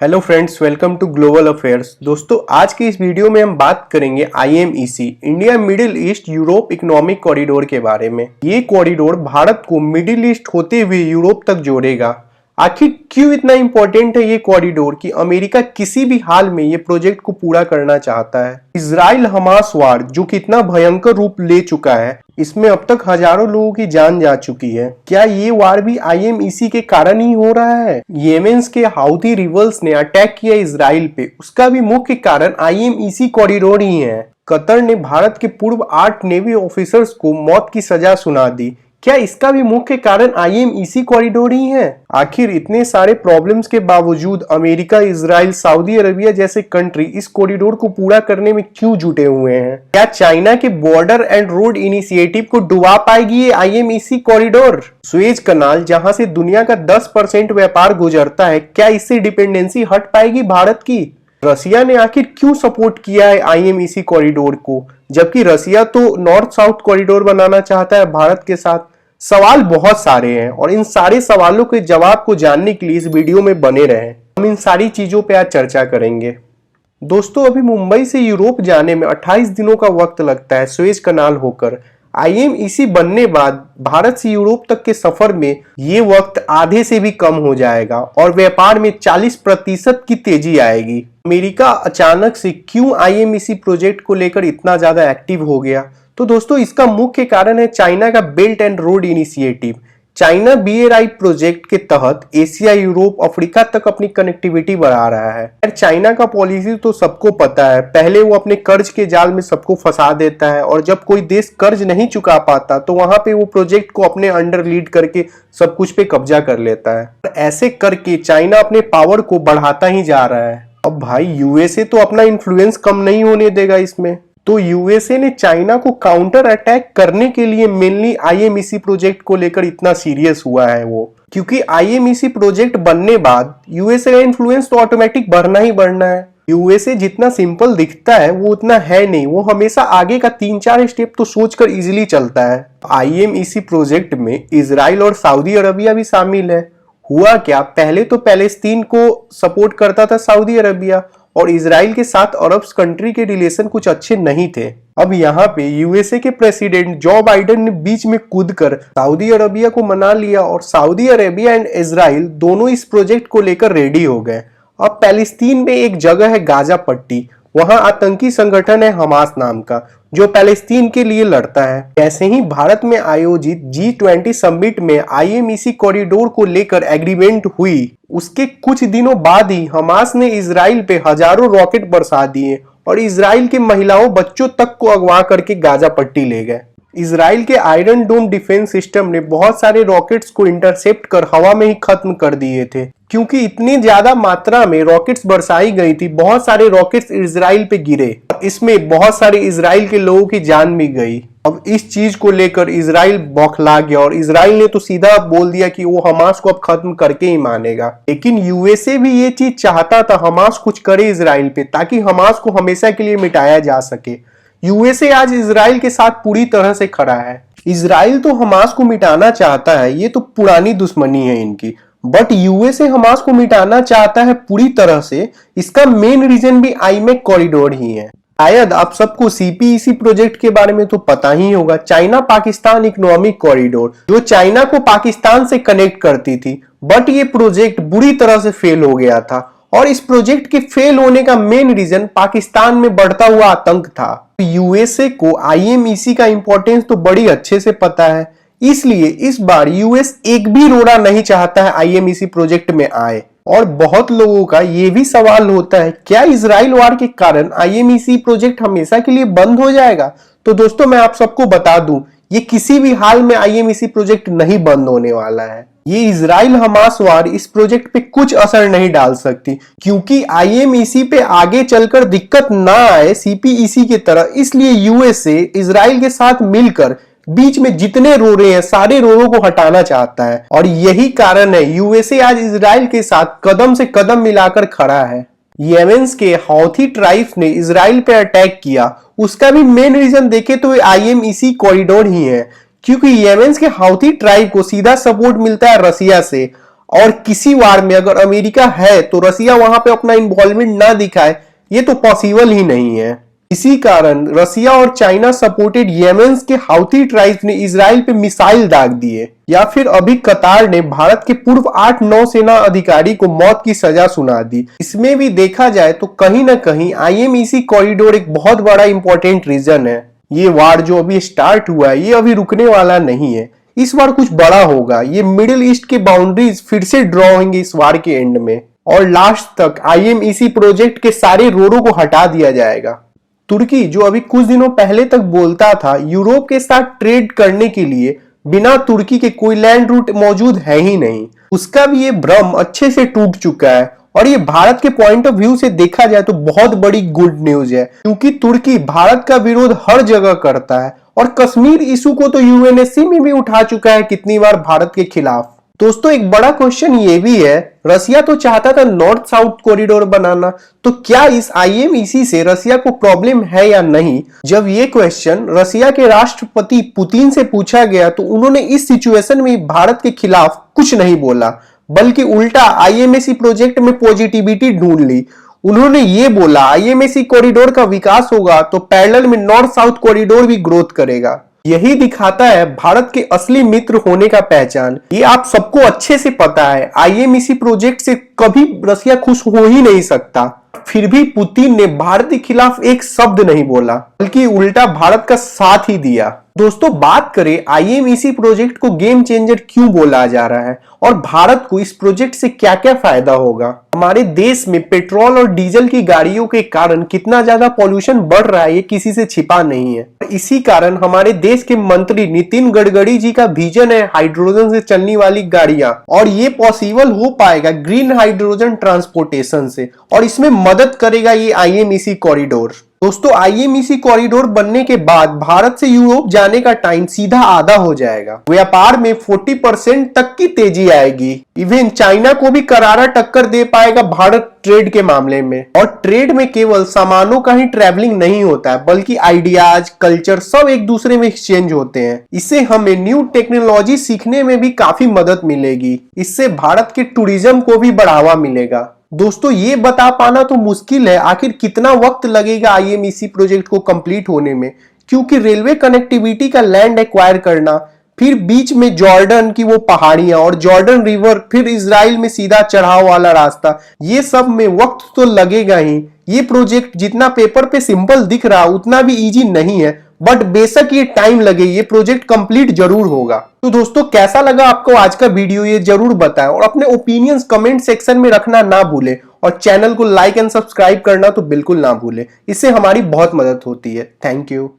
Hello friends, welcome to global affairs. दोस्तों, आज की इस वीडियो में हम बात करेंगे IMEC India middle east Europe economic corridor के बारे में। ये कॉरिडोर भारत को मिडिल ईस्ट होते हुए यूरोप तक जोड़ेगा। आखिर क्यों इतना इंपॉर्टेंट है ये कॉरिडोर कि अमेरिका किसी भी हाल में ये प्रोजेक्ट को पूरा करना चाहता है। इजराइल हमास वार जो कितना भयंकर रूप ले चुका है, इसमें अब तक हजारों लोगों की जान जा चुकी है। क्या ये वार भी IMEC के कारण ही हो रहा है? येमेन के हाउथी रिबल्स ने अटैक किया इजराइल पे, उसका भी मुख्य कारण IMEC कॉरिडोर ही है। कतर ने भारत के पूर्व 8 नेवी ऑफिसर्स को मौत की सजा सुना दी। क्या इसका भी मुख्य कारण IMEC कॉरिडोर ही है? आखिर इतने सारे प्रॉब्लम्स के बावजूद अमेरिका, इजराइल, सऊदी अरेबिया जैसे कंट्री इस कॉरिडोर को पूरा करने में क्यों जुटे हुए हैं? क्या चाइना के बॉर्डर एंड रोड इनिशिएटिव को डुबा पाएगी ये IMEC कॉरिडोर? सुएज कनाल, जहां से दुनिया का 10% व्यापार गुजरता है, क्या इससे डिपेंडेंसी हट पाएगी भारत की? रसिया ने आखिर क्यों सपोर्ट किया है IMEC कॉरिडोर को, जबकि रसिया तो नॉर्थ साउथ कॉरिडोर बनाना चाहता है भारत के साथ? सवाल बहुत सारे हैं और इन सारे सवालों के जवाब को जानने के लिए इस वीडियो में बने रहें। हम इन सारी चीजों पे आज चर्चा करेंगे। दोस्तों, अभी मुंबई से यूरोप जाने में 28 दिनों का वक्त लगता है सुएज कनाल होकर। IMEC बनने बाद भारत से यूरोप तक के सफर में ये वक्त आधे से भी कम हो जाएगा और व्यापार में 40% की तेजी आएगी। अमेरिका अचानक से क्यों IMEC प्रोजेक्ट को लेकर इतना ज्यादा एक्टिव हो गया? तो दोस्तों, इसका मुख्य कारण है चाइना का belt and road initiative. China BRI project के तहत एशिया, यूरोप, अफ्रीका तक अपनी कनेक्टिविटी बढ़ा रहा है। चाइना का पॉलिसी तो सबको पता है। पहले वो अपने कर्ज के जाल में सबको फंसा देता है और जब कोई देश कर्ज नहीं चुका पाता तो वहां पे वो प्रोजेक्ट को अपने अंडर लीड करके सब कुछ पे कब्जा कर लेता है। ऐसे करके चाइना अपने पावर को बढ़ाता ही जा रहा है। अब भाई, USA तो अपना इन्फ्लुएंस कम नहीं होने देगा इसमें। तो USA ने चाइना को काउंटर अटैक करने के लिए मेनली IMEC प्रोजेक्ट को लेकर इतना सीरियस हुआ है वो, क्योंकि IMEC प्रोजेक्ट बनने बाद USA का इन्फ्लुएंस तो ऑटोमेटिक बढ़ना ही बढ़ना है। USA जितना सिंपल दिखता है वो उतना है नहीं। वो हमेशा आगे का 3-4 स्टेप तो सोचकर इजीली चलता है। IMEC प्रोजेक्ट में इजराइल और सऊदी अरबिया भी शामिल है। हुआ क्या, पहले तो पैलेस्तीन को सपोर्ट करता था सऊदी अरबिया और इजराइल के साथ अरब कंट्री के रिलेशन कुछ अच्छे नहीं थे। अब यहाँ पे USA के प्रेसिडेंट जो बाइडेन ने बीच में कूदकर सऊदी अरबिया को मना लिया और सऊदी अरबिया एंड इजराइल दोनों इस प्रोजेक्ट को लेकर रेडी हो गए। अब पैलेस्तीन में एक जगह है गाजा पट्टी, वहां आतंकी संगठन है हमास नाम का जो पैलेस्तीन के लिए लड़ता है। ऐसे ही भारत में आयोजित G20 समिट में IMEC कॉरिडोर को लेकर एग्रीमेंट हुई। उसके कुछ दिनों बाद ही हमास ने इजराइल पे हजारों रॉकेट बरसा दिए और इजराइल के महिलाओं, बच्चों तक को अगवा करके गाजा पट्टी ले गए। इजराइल के आयरन डोम डिफेंस सिस्टम ने बहुत सारे रॉकेट्स को इंटरसेप्ट कर हवा में ही खत्म कर दिए थे। क्योंकि इतनी ज्यादा मात्रा में रॉकेट्स बरसाई गई थी, बहुत सारे रॉकेट्स इजराइल पे गिरे। इसमें बहुत सारे इजराइल के लोगों की जान भी गई। अब इस चीज को लेकर इजराइल बौखला गया और इजराइल ने तो सीधा बोल दिया कि वो हमास को अब खत्म करके ही मानेगा। लेकिन USA भी ये चीज चाहता था हमास कुछ करे इजराइल पे, ताकि हमास को हमेशा के लिए मिटाया जा सके। USA आज इजराइल के साथ पूरी तरह से खड़ा है। इजराइल तो हमास को मिटाना चाहता है, ये तो पुरानी दुश्मनी है इनकी, बट USA हमास को मिटाना चाहता है पूरी तरह से। इसका मेन रीजन भी IMEC कॉरिडोर ही है। शायद आप सबको CPEC प्रोजेक्ट के बारे में तो पता ही होगा, चाइना पाकिस्तान इकोनॉमिक कॉरिडोर, जो चाइना को पाकिस्तान से कनेक्ट करती थी। बट ये प्रोजेक्ट बुरी तरह से फेल हो गया था और इस प्रोजेक्ट के फेल होने का मेन रीजन पाकिस्तान में बढ़ता हुआ आतंक था। USA को IMEC का इंपॉर्टेंस तो बड़ी अच्छे से पता है, इसलिए इस बार US एक भी रोड़ा नहीं चाहता है IMEC प्रोजेक्ट में आए। और बहुत लोगों का ये भी सवाल होता है, क्या इजराइल वार के कारण IMEC प्रोजेक्ट हमेशा के लिए बंद हो जाएगा? तो दोस्तों, मैं आप सबको बता दूं, ये किसी भी हाल में IMEC प्रोजेक्ट नहीं बंद होने वाला है। ये इजराइल हमास वार इस प्रोजेक्ट पे कुछ असर नहीं डाल सकती, क्योंकि IMEC पे आगे चलकर दिक्कत ना आए CPEC की तरह। इसलिए USA इजराइल के साथ मिलकर बीच में जितने रोड़े हैं सारे रोड़ों को हटाना चाहता है और यही कारण है USA आज इजराइल के साथ कदम से कदम मिलाकर खड़ा है। येमेन के हाउथी ट्राइब्स ने इजराइल पे अटैक किया, उसका भी मेन रीजन देखे तो IMEC कॉरिडोर ही है, क्योंकि येमेन के हाउथी ट्राइब को सीधा सपोर्ट मिलता है रसिया से और किसी वार में अगर अमेरिका है तो रसिया वहां पे अपना इन्वॉल्वमेंट ना दिखाए, ये तो पॉसिबल ही नहीं है। इसी कारण रसिया और चाइना सपोर्टेड येमेन के हाउथी ट्राइब्स ने इजराइल पे मिसाइल दाग दिए, या फिर अभी कतार ने भारत के पूर्व 8 नौसेना अधिकारी को मौत की सजा सुना दी। इसमें भी देखा जाए तो कहीं ना कहीं IMEC कॉरिडोर एक बहुत बड़ा इंपॉर्टेंट रीजन है। ये वार जो अभी स्टार्ट हुआ है ये अभी रुकने वाला नहीं है, इस बार कुछ बड़ा होगा। ये मिडिल ईस्ट की बाउंड्रीज फिर से ड्रॉ होंगे इस वार के एंड में, और लास्ट तक IMEC प्रोजेक्ट के सारे रोडों को हटा दिया जाएगा। तुर्की जो अभी कुछ दिनों पहले तक बोलता था यूरोप के साथ ट्रेड करने के लिए बिना तुर्की के कोई लैंड रूट मौजूद है ही नहीं, उसका भी ये भ्रम अच्छे से टूट चुका है। और ये भारत के पॉइंट ऑफ व्यू से देखा जाए तो बहुत बड़ी गुड न्यूज है, क्योंकि तुर्की भारत का विरोध हर जगह करता है और कश्मीर इशू को तो UNSC में भी उठा चुका है कितनी बार भारत के खिलाफ। दोस्तों एक बड़ा क्वेश्चन ये भी है, रसिया तो चाहता था नॉर्थ साउथ कॉरिडोर बनाना, तो क्या इस IMEC से रसिया को प्रॉब्लम है या नहीं? जब ये क्वेश्चन रसिया के राष्ट्रपति पुतिन से पूछा गया तो उन्होंने इस सिचुएशन में भारत के खिलाफ कुछ नहीं बोला, बल्कि उल्टा IMEC प्रोजेक्ट में पॉजिटिविटी ढूंढ ली। उन्होंने ये बोला IMEC कॉरिडोर का विकास होगा तो पैरेलल में नॉर्थ साउथ कॉरिडोर भी ग्रोथ करेगा। यही दिखाता है भारत के असली मित्र होने का पहचान। ये आप सबको अच्छे से पता है, IMEC प्रोजेक्ट से कभी रसिया खुश हो ही नहीं सकता, फिर भी पुतिन ने भारत के खिलाफ एक शब्द नहीं बोला, बल्कि उल्टा भारत का साथ ही दिया। दोस्तों बात करें IMEC प्रोजेक्ट को गेम चेंजर क्यों बोला जा रहा है और भारत को इस प्रोजेक्ट से क्या क्या फायदा होगा। हमारे देश में पेट्रोल और डीजल की गाड़ियों के कारण कितना ज्यादा पॉल्यूशन बढ़ रहा है ये किसी से छिपा नहीं है। इसी कारण हमारे देश के मंत्री नितिन गडकरी जी का विजन है हाइड्रोजन से चलने वाली गाड़ियां, और ये पॉसिबल हो पाएगा ग्रीन हाइड्रोजन ट्रांसपोर्टेशन से, और इसमें मदद करेगा ये IMEC कॉरिडोर। दोस्तों IMEC कॉरिडोर बनने के बाद भारत से यूरोप जाने का टाइम सीधा आधा हो जाएगा, व्यापार में 40% तक की तेजी आएगी, इवन चाइना को भी करारा टक्कर दे पाएगा भारत ट्रेड के मामले में। और ट्रेड में केवल सामानों का ही ट्रैवलिंग नहीं होता है, बल्कि आइडियाज, कल्चर सब एक दूसरे में एक्सचेंज होते हैं। इससे हमें न्यू टेक्नोलॉजी सीखने में भी काफी मदद मिलेगी, इससे भारत के टूरिज्म को भी बढ़ावा मिलेगा। दोस्तों ये बता पाना तो मुश्किल है आखिर कितना वक्त लगेगा IMEC प्रोजेक्ट को कंप्लीट होने में, क्योंकि रेलवे कनेक्टिविटी का लैंड एक्वायर करना, फिर बीच में जॉर्डन की वो पहाड़ियां और जॉर्डन रिवर, फिर इजराइल में सीधा चढ़ाव वाला रास्ता, ये सब में वक्त तो लगेगा ही। ये प्रोजेक्ट जितना पेपर पे सिंपल दिख रहा उतना भी इजी नहीं है, बट बेशक ये टाइम लगे, ये प्रोजेक्ट कंप्लीट जरूर होगा। तो दोस्तों कैसा लगा आपको आज का वीडियो ये जरूर बताएं, और अपने ओपिनियंस कमेंट सेक्शन में रखना ना भूलें, और चैनल को लाइक एंड सब्सक्राइब करना तो बिल्कुल ना भूलें, इससे हमारी बहुत मदद होती है। Thank you.